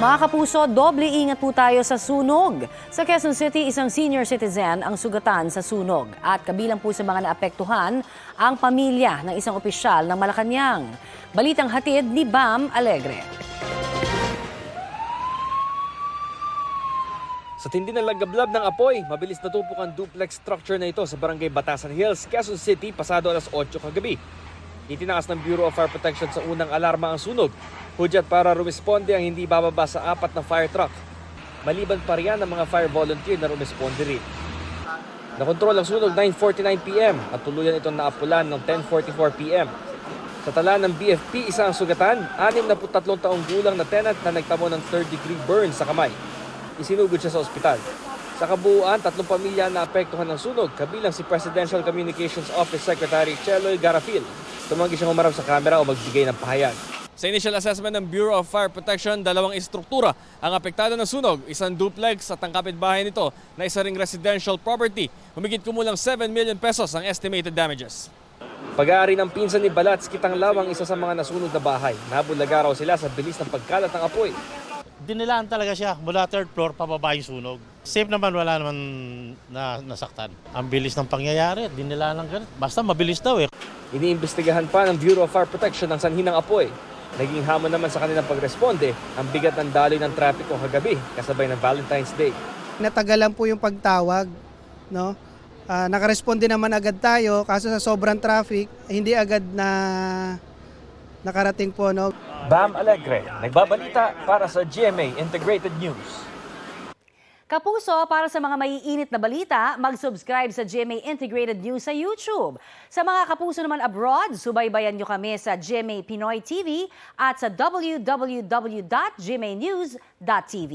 Mga kapuso, doble ingat po tayo sa sunog. Sa Quezon City, isang senior citizen ang sugatan sa sunog. At kabilang po sa mga naapektuhan, ang pamilya ng isang opisyal ng Malacanang. Balitang hatid ni Bam Alegre. Sa tindi ng lagablab ng apoy, mabilis natupok ang duplex structure na ito sa barangay Batasan Hills, Quezon City, pasado alas 8 kagabi. Itinaas ng Bureau of Fire Protection sa unang alarma ang sunog. Hudyat para rumisponde ang hindi bababa sa 4 na fire truck. Maliban pa riyan ang mga fire volunteer na rumisponde rin. Nakontrol ang sunog 9:49 p.m. at tuluyan itong naapulan ng 10:44 p.m. Sa tala ng BFP, isa ang sugatan, 63 taong gulang na tenant na nagtamo ng 3rd-degree burn sa kamay. Isinugod siya sa ospital. Sa kabuuan, 3 pamilya na apektuhan ng sunog, kabilang si Presidential Communications Office Secretary Cheloy Garafil. Tumanggi siyang umarap sa kamera o magbigay ng pahayag. Sa initial assessment ng Bureau of Fire Protection, 2 istruktura ang apektado ng sunog, isang duplex at ang kapitbahay nito na isa ring residential property. Humigit kumulang 7 million pesos ang estimated damages. Pag-aari ng pinsan ni Balats, kitang lawang isa sa mga nasunog na bahay. Nabulaga raw sila sa bilis ng pagkalat ng apoy. Dinilaan talaga siya mula 3rd floor pababa yung sunog. Safe naman, wala naman nasaktan. Ang bilis ng pangyayari, dinilaan lang ganun. Basta mabilis daw eh. Iniimbestigahan pa ng Bureau of Fire Protection ang sanhi ng apoy. Naging hamon naman sa kanilang pagresponde ang bigat ng daloy ng trapiko kagabi kasabay ng Valentine's Day. Natagalan po yung pagtawag, no? Nakaresponde naman agad tayo kaso sa sobrang traffic, hindi agad na nakarating po, no? Bam Alegre, nagbabalita para sa GMA Integrated News. Kapuso, para sa mga maiinit na balita, mag-subscribe sa GMA Integrated News sa YouTube. Sa mga kapuso naman abroad, subaybayan nyo kami sa GMA Pinoy TV at sa www.gmanews.tv.